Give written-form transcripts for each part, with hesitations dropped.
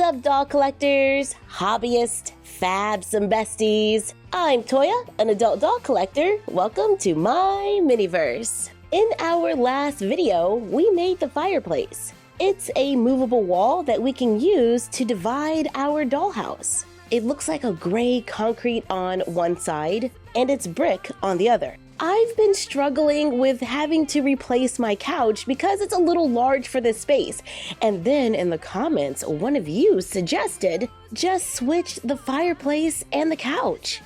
up, doll collectors, hobbyists, fabs, and besties? I'm Toya, an adult doll collector. Welcome to my miniverse. In our last video, we made the fireplace. It's a movable wall that we can use to divide our dollhouse. It looks like a gray concrete on one side, and it's brick on the other. I've been struggling with having to replace my couch because it's a little large for this space. And then in the comments, one of you suggested just switch the fireplace and the couch.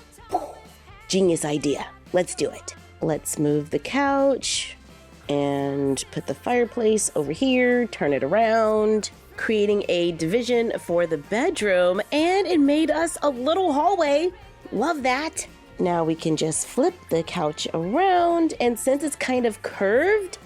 Genius idea. Let's do it. Let's move the couch and put the fireplace over here, turn it around, creating a division for the bedroom, and it made us a little hallway. Love that. Now we can just flip the couch around, and since it's kind of curved,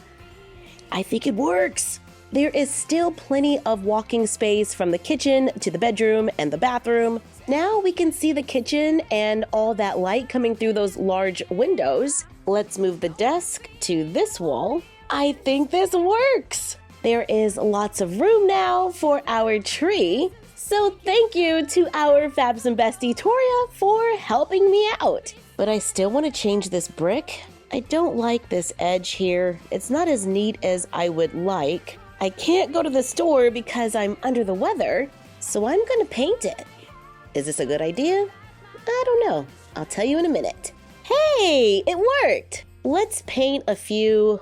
I think it works. There is still plenty of walking space from the kitchen to the bedroom and the bathroom. Now we can see the kitchen and all that light coming through those large windows. Let's move the desk to this wall. I think this works. There is lots of room now for our tree. So thank you to our Fabs and Bestie Toria for helping me out. But I still want to change this brick. I don't like this edge here. It's not as neat as I would like. I can't go to the store because I'm under the weather, so I'm going to paint it. Is this a good idea? I don't know. I'll tell you in a minute. Hey, it worked! Let's paint a few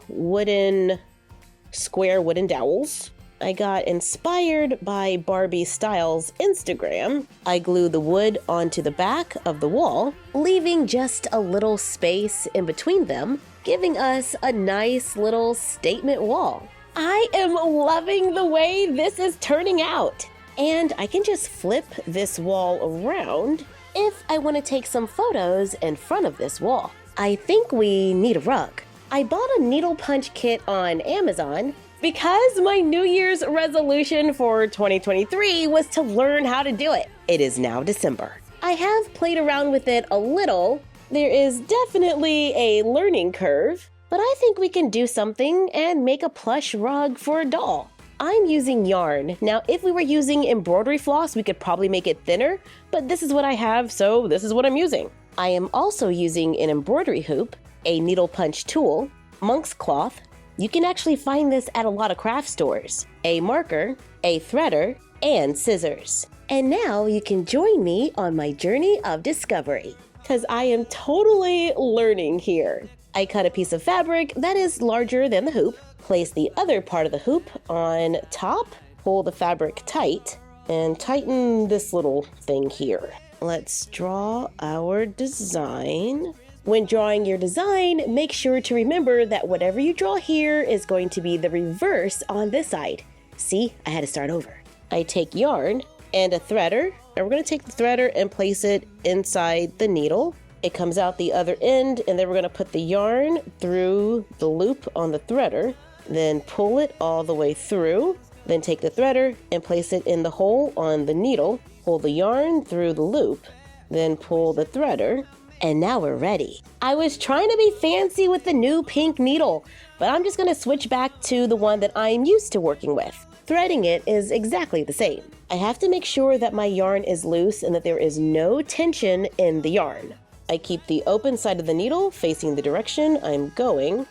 square wooden dowels. I got inspired by Barbie Style's Instagram. I glued the wood onto the back of the wall, leaving just a little space in between them, giving us a nice little statement wall. I am loving the way this is turning out. And I can just flip this wall around if I want to take some photos in front of this wall. I think we need a rug. I bought a needle punch kit on Amazon because my New Year's resolution for 2023 was to learn how to do it. It is now December. I have played around with it a little. There is definitely a learning curve, but I think we can do something and make a plush rug for a doll. I'm using yarn. Now, if we were using embroidery floss, we could probably make it thinner, but this is what I have, so this is what I'm using. I am also using an embroidery hoop, a needle punch tool, monk's cloth. You can actually find this at a lot of craft stores. A marker, a threader, and scissors. And now you can join me on my journey of discovery, because I am totally learning here. I cut a piece of fabric that is larger than the hoop, place the other part of the hoop on top, pull the fabric tight, and tighten this little thing here. Let's draw our design. When drawing your design, make sure to remember that whatever you draw here is going to be the reverse on this side. See, I had to start over. I take yarn and a threader, and we're going to take the threader and place it inside the needle. It comes out the other end, and then we're going to put the yarn through the loop on the threader, then pull it all the way through, then take the threader and place it in the hole on the needle, pull the yarn through the loop, then pull the threader. And now we're ready. I was trying to be fancy with the new pink needle, but I'm just going to switch back to the one that I'm used to working with. Threading it is exactly the same. I have to make sure that my yarn is loose and that there is no tension in the yarn. I keep the open side of the needle facing the direction I'm going,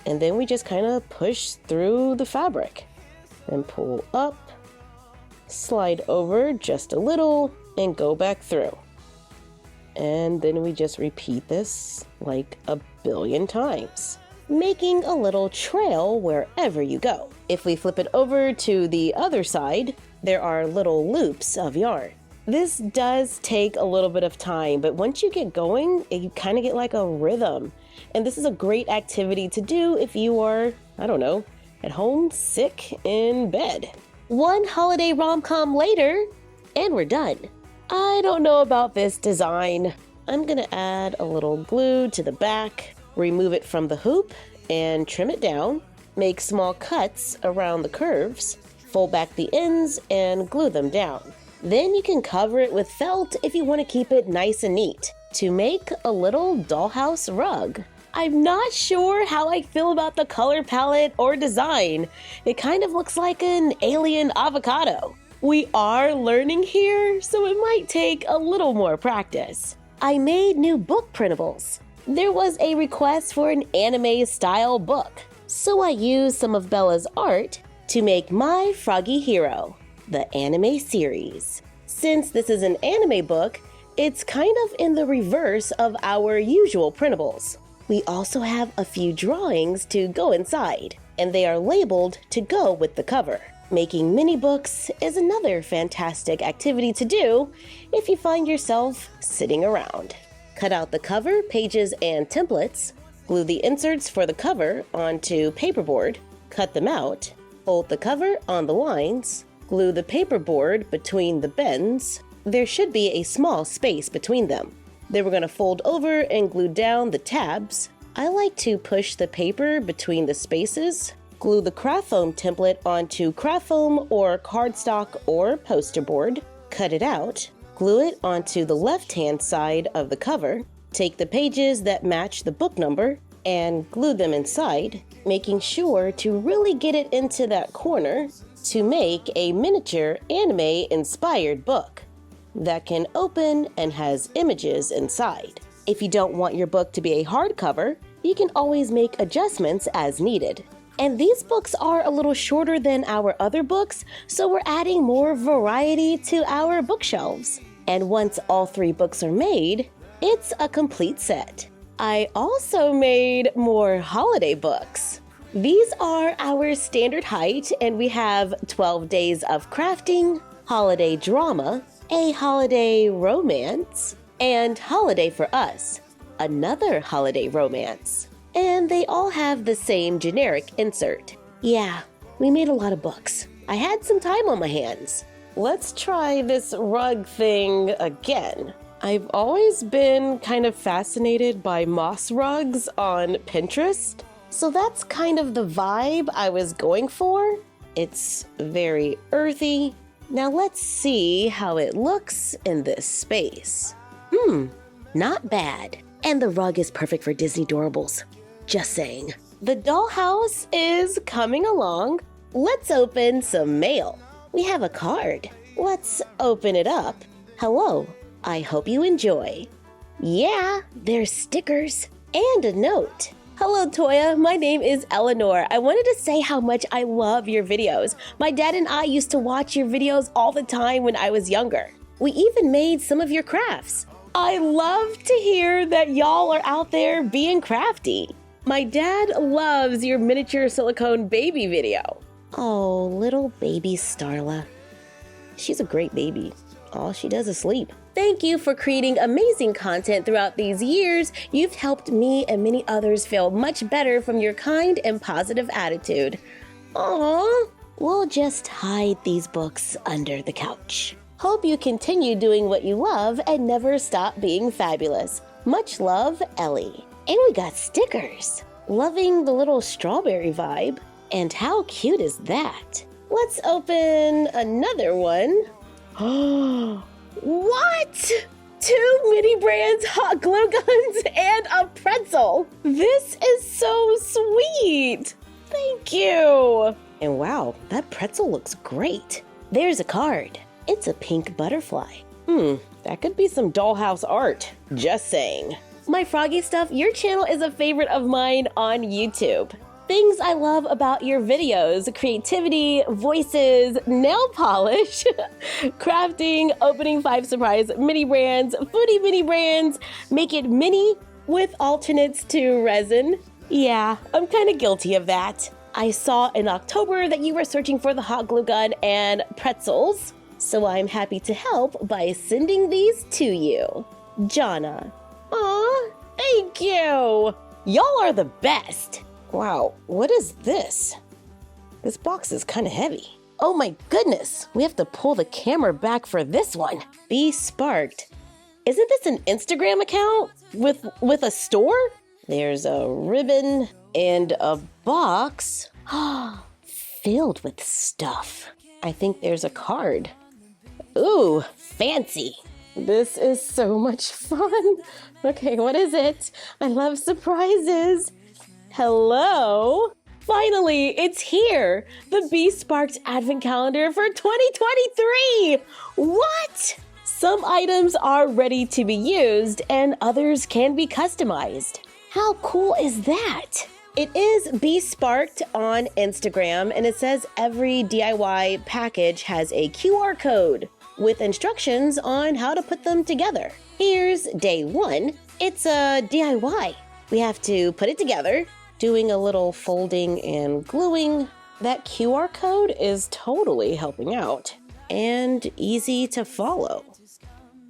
and then we just kind of push through the fabric and pull up, slide over just a little, and go back through. And then we just repeat this like a billion times, making a little trail wherever you go. If we flip it over to the other side, there are little loops of yarn. This does take a little bit of time, but once you get going, you kind of get like a rhythm. And this is a great activity to do if you are, I don't know, at home, sick, in bed. One holiday rom-com later, and we're done. I don't know about this design. I'm gonna add a little glue to the back, remove it from the hoop, and trim it down. Make small cuts around the curves, fold back the ends, and glue them down. Then you can cover it with felt if you want to keep it nice and neat to make a little dollhouse rug. I'm not sure how I feel about the color palette or design. It kind of looks like an alien avocado. We are learning here, so it might take a little more practice. I made new book printables. There was a request for an anime-style book, so I used some of Bella's art to make My Froggy Hero, the anime series. Since this is an anime book, it's kind of in the reverse of our usual printables. We also have a few drawings to go inside, and they are labeled to go with the cover. Making mini books is another fantastic activity to do if you find yourself sitting around. Cut out the cover, pages, and templates. Glue the inserts for the cover onto paperboard. Cut them out. Fold the cover on the lines. Glue the paperboard between the bends. There should be a small space between them. Then we're going to fold over and glue down the tabs. I like to push the paper between the spaces. Glue the craft foam template onto craft foam or cardstock or poster board. Cut it out. Glue it onto the left-hand side of the cover. Take the pages that match the book number and glue them inside, making sure to really get it into that corner to make a miniature anime-inspired book that can open and has images inside. If you don't want your book to be a hardcover, you can always make adjustments as needed. And these books are a little shorter than our other books, so we're adding more variety to our bookshelves. And once all 3 books are made, it's a complete set. I also made more holiday books. These are our standard height, and we have 12 days of crafting, holiday drama, a holiday romance, and holiday for us, another holiday romance. And they all have the same generic insert. Yeah, we made a lot of books. I had some time on my hands. Let's try this rug thing again. I've always been kind of fascinated by moss rugs on Pinterest, so that's kind of the vibe I was going for. It's very earthy. Now let's see how it looks in this space. Not bad. And the rug is perfect for Disney Doorables. Just saying. The dollhouse is coming along. Let's open some mail. We have a card. Let's open it up. Hello, I hope you enjoy. Yeah, there's stickers and a note. Hello, Toya. My name is Eleanor. I wanted to say how much I love your videos. My dad and I used to watch your videos all the time when I was younger. We even made some of your crafts. I love to hear that y'all are out there being crafty. My dad loves your miniature silicone baby video. Oh, little baby Starla. She's a great baby. All she does is sleep. Thank you for creating amazing content throughout these years. You've helped me and many others feel much better from your kind and positive attitude. Aww. We'll just hide these books under the couch. Hope you continue doing what you love and never stop being fabulous. Much love, Ellie. And we got stickers. Loving the little strawberry vibe. And how cute is that? Let's open another one. Oh, what? 2 mini brands, hot glue guns, and a pretzel. This is so sweet. Thank you. And wow, that pretzel looks great. There's a card. It's a pink butterfly. That could be some dollhouse art. Just saying. My Froggy Stuff, your channel is a favorite of mine on YouTube. Things I love about your videos: creativity, voices, nail polish, crafting, opening 5 surprise mini brands, foodie mini brands, make it mini with alternates to resin. Yeah, I'm kind of guilty of that. I saw in October that you were searching for the hot glue gun and pretzels, so I'm happy to help by sending these to you. Jonna. Aw, thank you. Y'all are the best. Wow, what is this? This box is kind of heavy. Oh my goodness, we have to pull the camera back for this one. Be sparked. Isn't this an Instagram account with a store? There's a ribbon and a box filled with stuff. I think there's a card. Ooh, fancy. This is so much fun. Okay, what is it? I love surprises. Hello? Finally, Finally, it's here! The Bee Sparked Advent Calendar for 2023! What? Some items are ready to be used and others can be customized. How cool is that? It is Bee Sparked on Instagram, and it says every DIY package has a QR code with instructions on how to put them together. Here's day 1. It's a DIY. We have to put it together, doing a little folding and gluing. That QR code is totally helping out and easy to follow.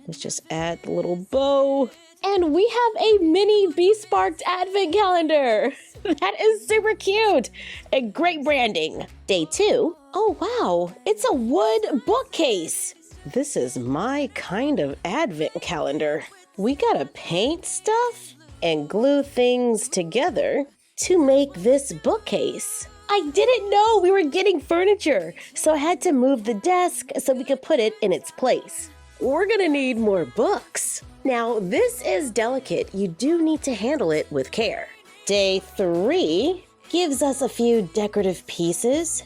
Let's just add the little bow. And we have a mini Bee Sparked Advent Calendar. That is super cute and great branding. Day 2. Oh wow, it's a wood bookcase. This is my kind of advent calendar. We gotta paint stuff and glue things together to make this bookcase. I didn't know we were getting furniture, so I had to move the desk so we could put it in its place. We're gonna need more books. Now, this is delicate. You do need to handle it with care. Day 3 gives us a few decorative pieces.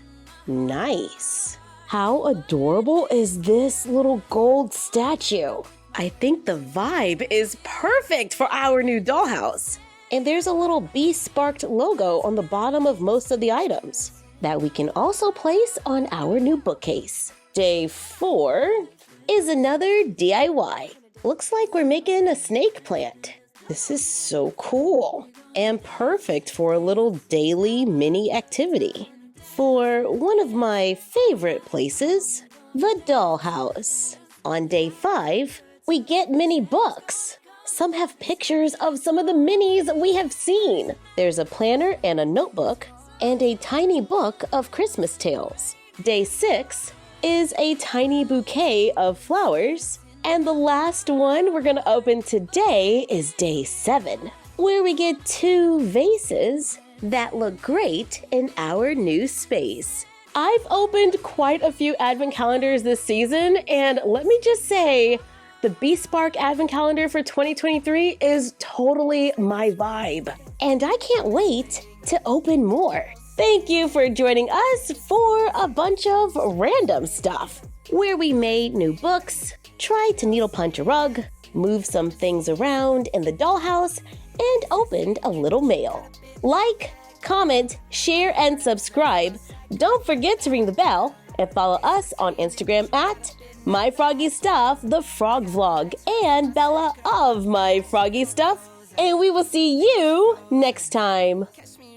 Nice. How adorable is this little gold statue? I think the vibe is perfect for our new dollhouse. And there's a little Bee Sparked logo on the bottom of most of the items that we can also place on our new bookcase. Day 4 is another DIY. Looks like we're making a snake plant. This is so cool and perfect for a little daily mini activity. For one of my favorite places, the dollhouse. On day 5, we get mini books. Some have pictures of some of the minis we have seen. There's a planner and a notebook, and a tiny book of Christmas tales. Day 6 is a tiny bouquet of flowers. And the last one we're gonna open today is day 7, where we get 2 vases that look great in our new space. I've opened quite a few advent calendars this season, and let me just say, the Bee Spark Advent Calendar for 2023 is totally my vibe. And I can't wait to open more. Thank you for joining us for a bunch of random stuff, where we made new books, tried to needle punch a rug, moved some things around in the dollhouse, and opened a little mail. Like, comment, share, and subscribe. Don't forget to ring the bell and follow us on Instagram at MyFroggyStuff, the Frog Vlog, and Bella of MyFroggyStuff. And we will see you next time.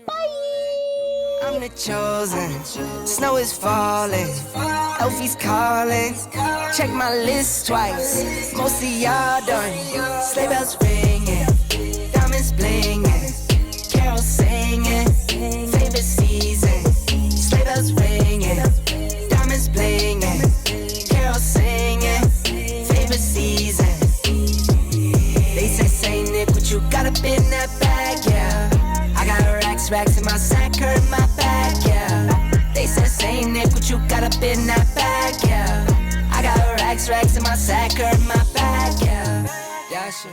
Bye! I'm the chosen, snow is falling, Elfie's calling, check my list twice, most of y'all done, sleigh bells ringing, diamonds blinging, carols singing, favorite season, sleigh bells ringing, diamonds blinging, carols singing, favorite season. They say Nick, what you got up in that bag, yeah. I got racks in my sack, her in my bag, yeah. They say Nick, what you got up in that bag, yeah. I got racks in my sack, her in my bag, yeah. Yeah, sure.